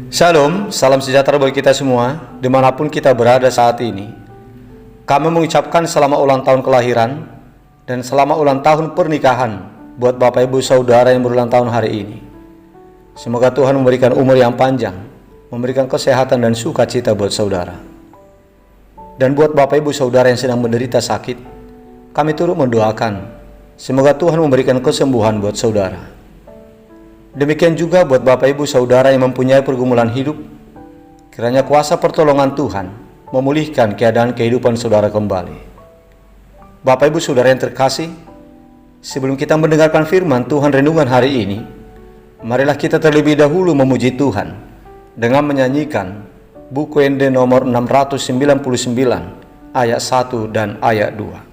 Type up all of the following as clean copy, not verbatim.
Shalom, salam sejahtera bagi kita semua, dimanapun kita berada saat ini. Kami mengucapkan selamat ulang tahun kelahiran dan selamat ulang tahun pernikahan buat Bapak Ibu Saudara yang berulang tahun hari ini. Semoga Tuhan memberikan umur yang panjang, memberikan kesehatan dan sukacita buat saudara. Dan buat Bapak Ibu Saudara yang sedang menderita sakit, kami turut mendoakan, semoga Tuhan memberikan kesembuhan buat saudara. Demikian juga buat Bapak Ibu Saudara yang mempunyai pergumulan hidup, kiranya kuasa pertolongan Tuhan memulihkan keadaan kehidupan saudara kembali. Bapak Ibu Saudara yang terkasih, sebelum kita mendengarkan firman Tuhan renungan hari ini, marilah kita terlebih dahulu memuji Tuhan dengan menyanyikan buku ND nomor 699 ayat 1 dan ayat 2.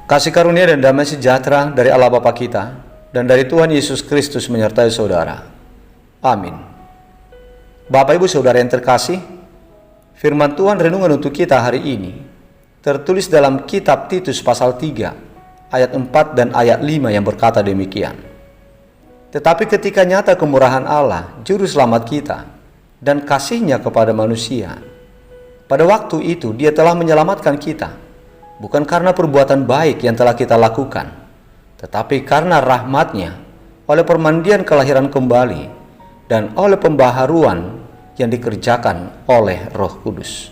Kasih karunia dan damai sejahtera dari Allah Bapa kita dan dari Tuhan Yesus Kristus menyertai saudara. Amin. Bapak Ibu Saudara yang terkasih, firman Tuhan renungan untuk kita hari ini tertulis dalam kitab Titus pasal 3 ayat 4 dan ayat 5 yang berkata demikian. Tetapi ketika nyata kemurahan Allah, juru selamat kita, dan kasih-Nya kepada manusia, pada waktu itu Dia telah menyelamatkan kita, bukan karena perbuatan baik yang telah kita lakukan, tetapi karena rahmat-Nya oleh permandian kelahiran kembali dan oleh pembaharuan yang dikerjakan oleh Roh Kudus.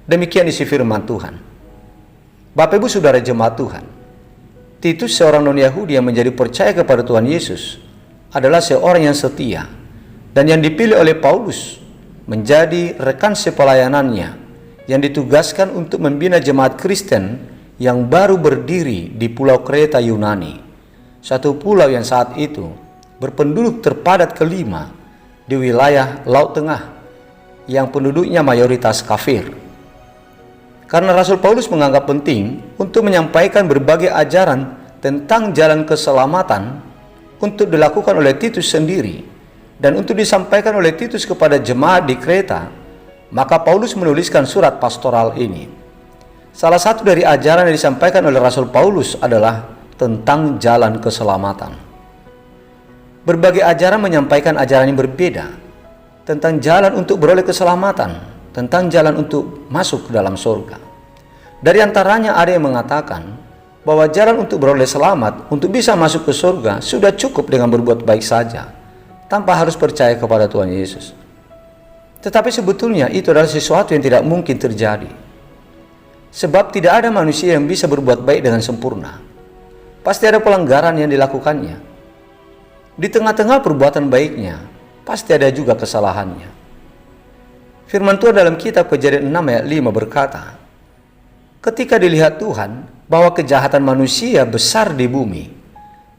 Demikian isi firman Tuhan. Bapak Ibu Saudara jemaat Tuhan, Titus, seorang non-Yahudi yang menjadi percaya kepada Tuhan Yesus, adalah seorang yang setia dan yang dipilih oleh Paulus menjadi rekan sepelayanannya yang ditugaskan untuk membina jemaat Kristen yang baru berdiri di Pulau Kreta Yunani, satu pulau yang saat itu berpenduduk terpadat kelima di wilayah Laut Tengah yang penduduknya mayoritas kafir. Karena Rasul Paulus menganggap penting untuk menyampaikan berbagai ajaran tentang jalan keselamatan untuk dilakukan oleh Titus sendiri dan untuk disampaikan oleh Titus kepada jemaat di Kreta, maka Paulus menuliskan surat pastoral ini. Salah satu dari ajaran yang disampaikan oleh Rasul Paulus adalah tentang jalan keselamatan. Berbagai ajaran menyampaikan ajaran yang berbeda tentang jalan untuk beroleh keselamatan, tentang jalan untuk masuk ke dalam surga. Dari antaranya ada yang mengatakan bahwa jalan untuk beroleh selamat, untuk bisa masuk ke surga, sudah cukup dengan berbuat baik saja, tanpa harus percaya kepada Tuhan Yesus. Tetapi sebetulnya itu adalah sesuatu yang tidak mungkin terjadi. Sebab tidak ada manusia yang bisa berbuat baik dengan sempurna. Pasti ada pelanggaran yang dilakukannya. Di tengah-tengah perbuatan baiknya, pasti ada juga kesalahannya. Firman Tuhan dalam kitab Kejadian 6 ayat 5 berkata, ketika dilihat Tuhan bahwa kejahatan manusia besar di bumi,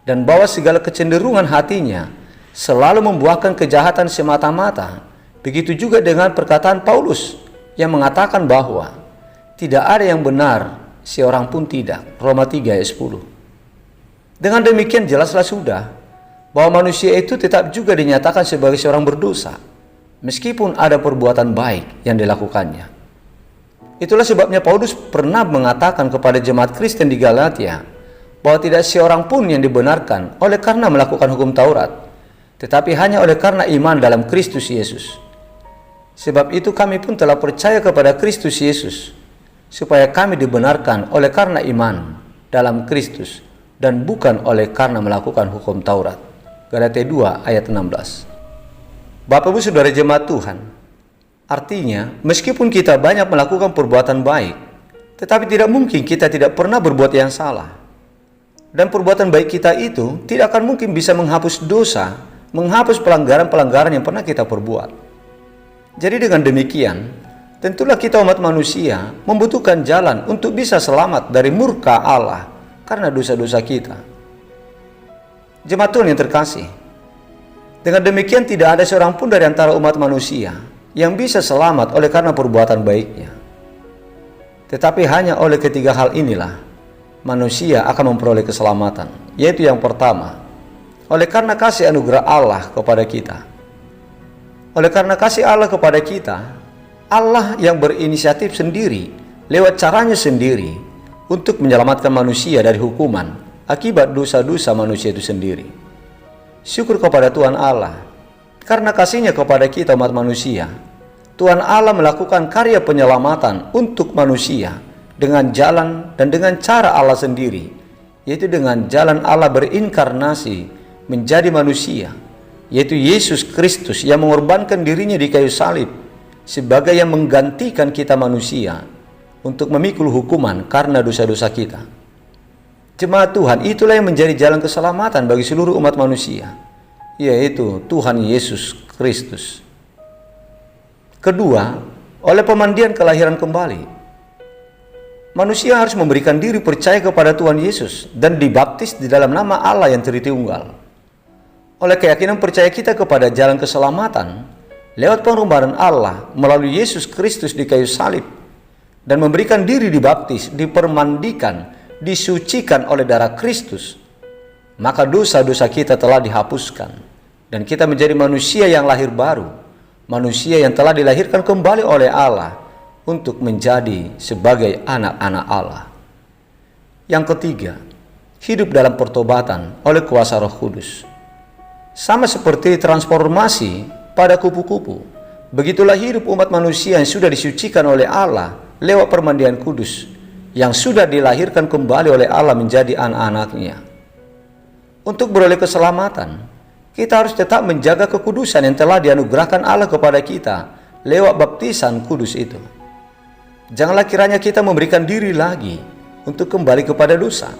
dan bahwa segala kecenderungan hatinya selalu membuahkan kejahatan semata-mata, begitu juga dengan perkataan Paulus yang mengatakan bahwa tidak ada yang benar, seorang pun tidak. Roma 3 ayat 10. Dengan demikian jelaslah sudah bahwa manusia itu tetap juga dinyatakan sebagai seorang berdosa, meskipun ada perbuatan baik yang dilakukannya. Itulah sebabnya Paulus pernah mengatakan kepada jemaat Kristen di Galatia bahwa tidak seorang pun yang dibenarkan oleh karena melakukan hukum Taurat, tetapi hanya oleh karena iman dalam Kristus Yesus. Sebab itu kami pun telah percaya kepada Kristus Yesus, supaya kami dibenarkan oleh karena iman dalam Kristus dan bukan oleh karena melakukan hukum Taurat. Galatia 2 ayat 16. Bapak Ibu Saudara jemaat Tuhan, artinya meskipun kita banyak melakukan perbuatan baik, tetapi tidak mungkin kita tidak pernah berbuat yang salah. Dan perbuatan baik kita itu tidak akan mungkin bisa menghapus dosa, menghapus pelanggaran-pelanggaran yang pernah kita perbuat. Jadi dengan demikian, tentulah kita umat manusia membutuhkan jalan untuk bisa selamat dari murka Allah karena dosa-dosa kita. Jemaat Tuhan yang terkasih, dengan demikian tidak ada seorang pun dari antara umat manusia yang bisa selamat oleh karena perbuatan baiknya. Tetapi hanya oleh ketiga hal inilah manusia akan memperoleh keselamatan, yaitu yang pertama, oleh karena kasih anugerah Allah kepada kita. Oleh karena kasih Allah kepada kita, Allah yang berinisiatif sendiri lewat caranya sendiri untuk menyelamatkan manusia dari hukuman akibat dosa-dosa manusia itu sendiri. Syukur kepada Tuhan Allah, karena kasih-Nya kepada kita umat manusia, Tuhan Allah melakukan karya penyelamatan untuk manusia dengan jalan dan dengan cara Allah sendiri, yaitu dengan jalan Allah berinkarnasi menjadi manusia, yaitu Yesus Kristus yang mengorbankan dirinya di kayu salib sebagai yang menggantikan kita manusia untuk memikul hukuman karena dosa-dosa kita. Jemaat Tuhan, itulah yang menjadi jalan keselamatan bagi seluruh umat manusia, yaitu Tuhan Yesus Kristus. Kedua, oleh pemandian kelahiran kembali. Manusia harus memberikan diri percaya kepada Tuhan Yesus dan dibaptis di dalam nama Allah yang Tritunggal. Oleh keyakinan percaya kita kepada jalan keselamatan lewat pengorbanan Allah melalui Yesus Kristus di kayu salib dan memberikan diri dibaptis, dipermandikan, disucikan oleh darah Kristus, maka dosa-dosa kita telah dihapuskan dan kita menjadi manusia yang lahir baru, manusia yang telah dilahirkan kembali oleh Allah untuk menjadi sebagai anak-anak Allah. Yang ketiga, hidup dalam pertobatan oleh kuasa Roh Kudus. Sama seperti transformasi pada kupu-kupu, begitulah hidup umat manusia yang sudah disucikan oleh Allah lewat permandian kudus, yang sudah dilahirkan kembali oleh Allah menjadi anak-anak-Nya. Untuk beroleh keselamatan, kita harus tetap menjaga kekudusan yang telah dianugerahkan Allah kepada kita lewat baptisan kudus itu. Janganlah kiranya kita memberikan diri lagi untuk kembali kepada dosa,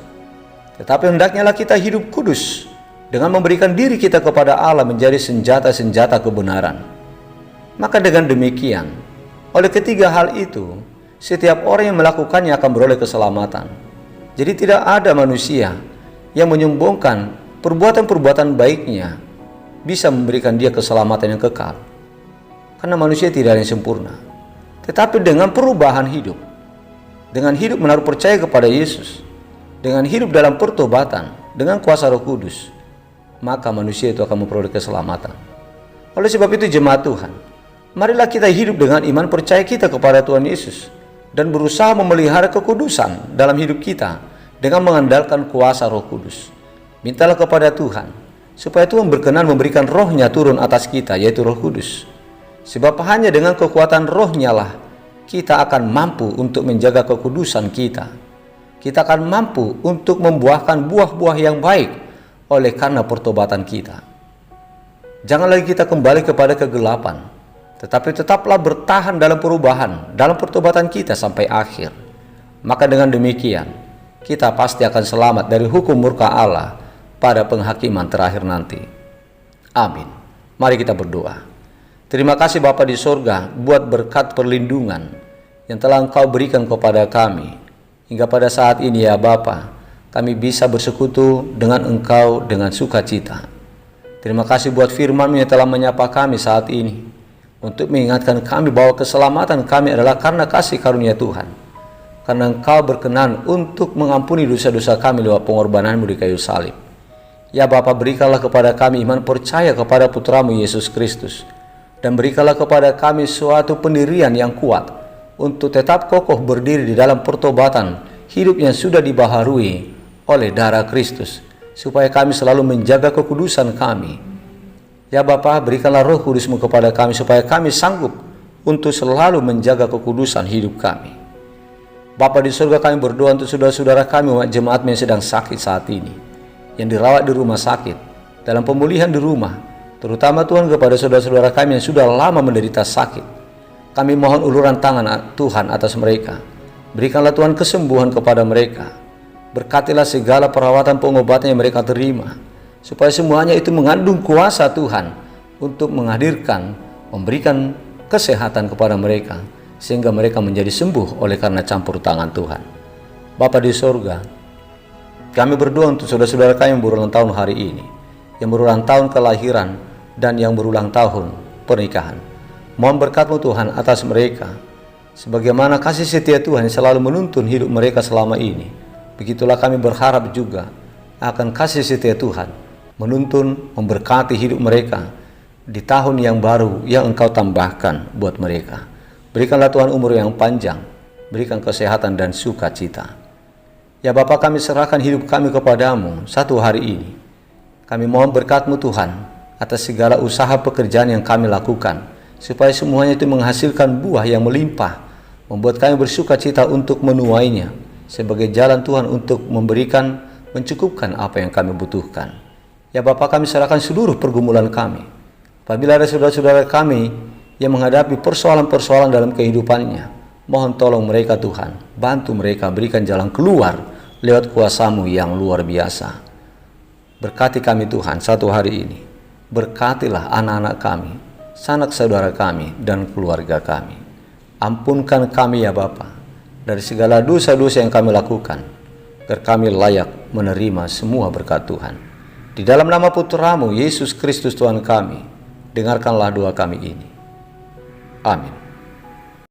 tetapi hendaknya kita hidup kudus dengan memberikan diri kita kepada Allah menjadi senjata-senjata kebenaran. Maka dengan demikian, oleh ketiga hal itu, setiap orang yang melakukannya akan beroleh keselamatan. Jadi tidak ada manusia yang menyombongkan perbuatan-perbuatan baiknya bisa memberikan dia keselamatan yang kekal. Karena manusia tidak ada yang sempurna. Tetapi dengan perubahan hidup, dengan hidup menaruh percaya kepada Yesus, dengan hidup dalam pertobatan, dengan kuasa Roh Kudus, maka manusia itu akan memperoleh keselamatan. Oleh sebab itu jemaat Tuhan, marilah kita hidup dengan iman percaya kita kepada Tuhan Yesus dan berusaha memelihara kekudusan dalam hidup kita dengan mengandalkan kuasa Roh Kudus. Mintalah kepada Tuhan supaya Tuhan berkenan memberikan Roh-Nya turun atas kita, yaitu Roh Kudus. Sebab hanya dengan kekuatan Roh-Nya lah kita akan mampu untuk menjaga kekudusan kita. Kita akan mampu untuk membuahkan buah-buah yang baik oleh karena pertobatan kita. Jangan lagi kita kembali kepada kegelapan, tetapi tetaplah bertahan dalam perubahan, dalam pertobatan kita sampai akhir. Maka dengan demikian, kita pasti akan selamat dari hukum murka Allah pada penghakiman terakhir nanti. Amin. Mari kita berdoa. Terima kasih Bapa di sorga buat berkat perlindungan yang telah Engkau berikan kepada kami. Hingga pada saat ini ya Bapa, kami bisa bersekutu dengan Engkau dengan sukacita. Terima kasih buat firman-Mu yang telah menyapa kami saat ini. untuk mengingatkan kami bahwa keselamatan kami adalah karena kasih karunia Tuhan. Karena Engkau berkenan untuk mengampuni dosa-dosa kami lewat pengorbanan-Mu di kayu salib. Ya Bapa, berikanlah kepada kami iman percaya kepada Putra-Mu Yesus Kristus. Dan berikanlah kepada kami suatu pendirian yang kuat untuk tetap kokoh berdiri di dalam pertobatan hidup yang sudah dibaharui oleh darah Kristus, supaya kami selalu menjaga kekudusan kami. Ya Bapa, berikanlah Roh Kudus-Mu kepada kami supaya kami sanggup untuk selalu menjaga kekudusan hidup kami. Bapa di surga, kami berdoa untuk saudara-saudara kami umat jemaat yang sedang sakit saat ini, yang dirawat di rumah sakit, dalam pemulihan di rumah, terutama Tuhan kepada saudara-saudara kami yang sudah lama menderita sakit. Kami mohon uluran tangan Tuhan atas mereka. Berikanlah Tuhan kesembuhan kepada mereka. Berkatilah segala perawatan pengobatan yang mereka terima, supaya semuanya itu mengandung kuasa Tuhan untuk menghadirkan, memberikan kesehatan kepada mereka, sehingga mereka menjadi sembuh oleh karena campur tangan Tuhan. Bapa di surga, kami berdoa untuk saudara-saudara kami yang berulang tahun hari ini, yang berulang tahun kelahiran, dan yang berulang tahun pernikahan. Mohon berkat-Mu Tuhan atas mereka. Sebagaimana kasih setia Tuhan yang selalu menuntun hidup mereka selama ini, begitulah kami berharap juga akan kasih setia Tuhan menuntun, memberkati hidup mereka di tahun yang baru yang Engkau tambahkan buat mereka. Berikanlah Tuhan umur yang panjang, berikan kesehatan dan sukacita. Ya Bapa, kami serahkan hidup kami kepadamu satu hari ini. Kami mohon berkat-Mu Tuhan atas segala usaha pekerjaan yang kami lakukan, supaya semuanya itu menghasilkan buah yang melimpah, membuat kami bersukacita untuk menuainya, sebagai jalan Tuhan untuk memberikan, mencukupkan apa yang kami butuhkan. Ya Bapa, kami serahkan seluruh pergumulan kami. Apabila ada saudara-saudara kami yang menghadapi persoalan-persoalan dalam kehidupannya, mohon tolong mereka Tuhan, bantu mereka, berikan jalan keluar lewat kuasa-Mu yang luar biasa. Berkati kami Tuhan satu hari ini. Berkatilah anak-anak kami, sanak saudara kami, dan keluarga kami. Ampunkan kami ya Bapa dari segala dosa-dosa yang kami lakukan, agar kami layak menerima semua berkat Tuhan. Di dalam nama Putra-Mu Yesus Kristus Tuhan kami, dengarkanlah doa kami ini. Amin.